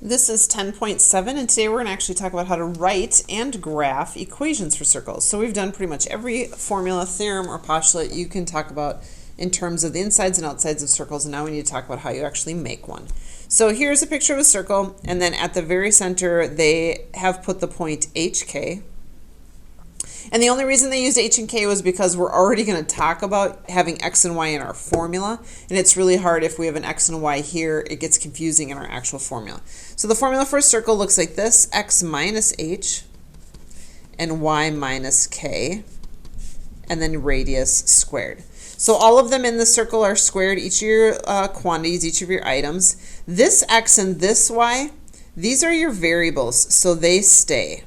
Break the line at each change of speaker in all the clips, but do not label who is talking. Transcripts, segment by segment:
This is 10.7, and today we're going to actually talk about how to write and graph equations for circles. So we've done pretty much every formula, theorem, or postulate you can talk about in terms of the insides and outsides of circles, and now we need to talk about how you actually make one. So here's a picture of a circle, and then at the very center they have put the point HK. And the only reason they used H and K was because we're already going to talk about having X and Y in our formula. And it's really hard if we have an X and Y here, it gets confusing in our actual formula. So the formula for a circle looks like this: X minus H and Y minus K, and then radius squared. So all of them in the circle are squared, each of your quantities, each of your items. This X and this Y, these are your variables, so they stay.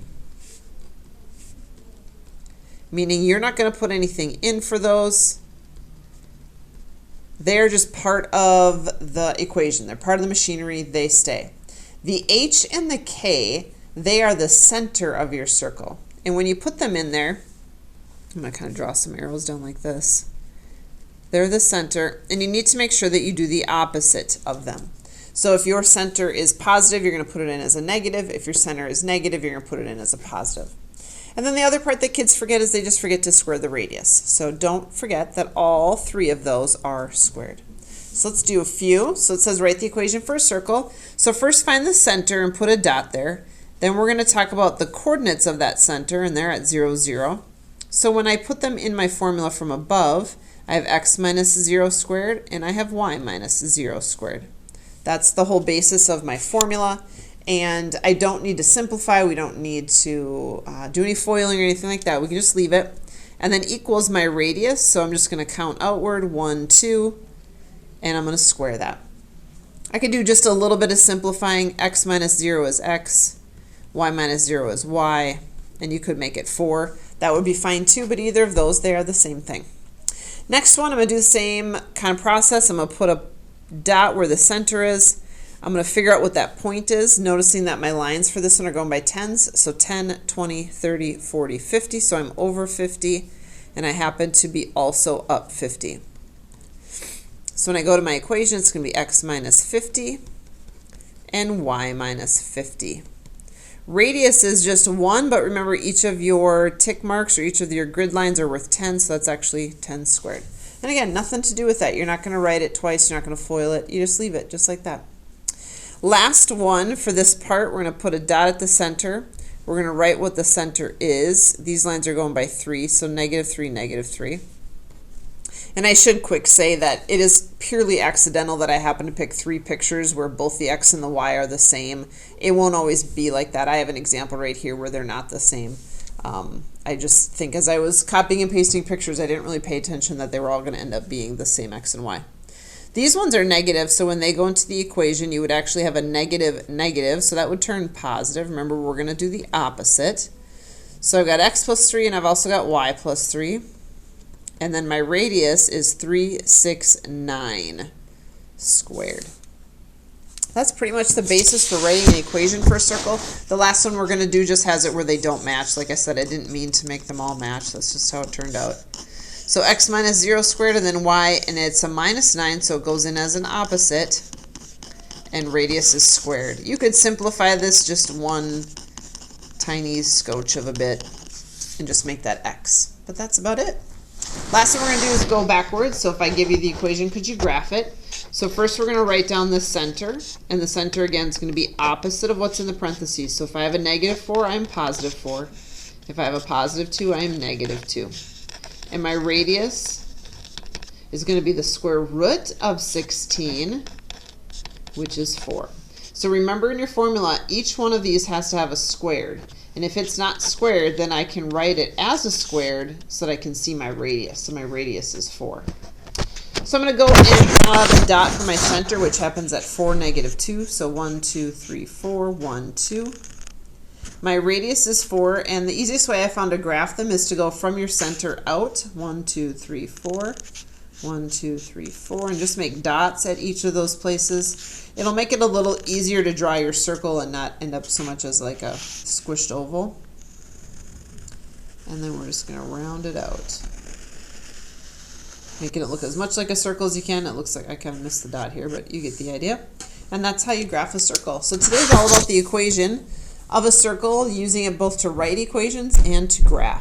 Meaning you're not going to put anything in for those. They're just part of the equation. They're part of the machinery. They stay. The H and the K, they are the center of your circle. And when you put them in there, I'm going to kind of draw some arrows down like this. They're the center, and you need to make sure that you do the opposite of them. So if your center is positive, you're going to put it in as a negative. If your center is negative, you're going to put it in as a positive. And then the other part that kids forget is they just forget to square the radius. So don't forget that all three of those are squared. So let's do a few. So it says write the equation for a circle. So first find the center and put a dot there. Then we're going to talk about the coordinates of that center, and they're at 0, 0. So when I put them in my formula from above, I have x minus 0 squared and I have y minus 0 squared. That's the whole basis of my formula. And I don't need to simplify. We don't need to do any foiling or anything like that. We can just leave it. And then equals my radius. So I'm just going to count outward 1, 2, and I'm going to square that. I could do just a little bit of simplifying. X minus 0 is x, y minus 0 is y, and you could make it 4. That would be fine too, but either of those, they are the same thing. Next one, I'm going to do the same kind of process. I'm going to put a dot where the center is. I'm going to figure out what that point is, noticing that my lines for this one are going by tens. So 10, 20, 30, 40, 50. So I'm over 50, and I happen to be also up 50. So when I go to my equation, it's going to be x minus 50 and y minus 50. Radius is just 1, but remember each of your tick marks or each of your grid lines are worth 10, so that's actually 10 squared. And again, nothing to do with that. You're not going to write it twice. You're not going to FOIL it. You just leave it just like that. Last one for this part, we're going to put a dot at the center. We're going to write what the center is. These lines are going by 3, so negative 3, negative 3. And I should quick say that it is purely accidental that I happen to pick 3 pictures where both the x and the y are the same. It won't always be like that. I have an example right here where they're not the same. I just think as I was copying and pasting pictures, I didn't really pay attention that they were all going to end up being the same x and y. These ones are negative, so when they go into the equation, you would actually have a negative, negative, so that would turn positive. Remember, we're going to do the opposite. So I've got x plus 3, and I've also got y plus 3. And then my radius is 369 squared. That's pretty much the basis for writing an equation for a circle. The last one we're going to do just has it where they don't match. Like I said, I didn't mean to make them all match. That's just how it turned out. So x minus 0 squared, and then y, and it's a minus 9, so it goes in as an opposite, and radius is squared. You could simplify this just one tiny scotch of a bit and just make that x. But that's about it. Last thing we're going to do is go backwards. So if I give you the equation, could you graph it? So first we're going to write down the center, and the center again is going to be opposite of what's in the parentheses. So if I have a negative 4, I'm positive 4. If I have a positive 2, I am negative 2. And my radius is going to be the square root of 16, which is 4. So remember in your formula, each one of these has to have a squared. And if it's not squared, then I can write it as a squared so that I can see my radius. So my radius is 4. So I'm going to go and draw the dot for my center, which happens at 4, negative 2. So 1, 2, 3, 4, 1, 2. My radius is 4, and the easiest way I found to graph them is to go from your center out. 1, 2, 3, 4. 1, 2, 3, 4, and just make dots at each of those places. It'll make it a little easier to draw your circle and not end up so much as like a squished oval. And then we're just going to round it out, making it look as much like a circle as you can. It looks like I kind of missed the dot here, but you get the idea. And that's how you graph a circle. So today's all about the equation of a circle, using it both to write equations and to graph.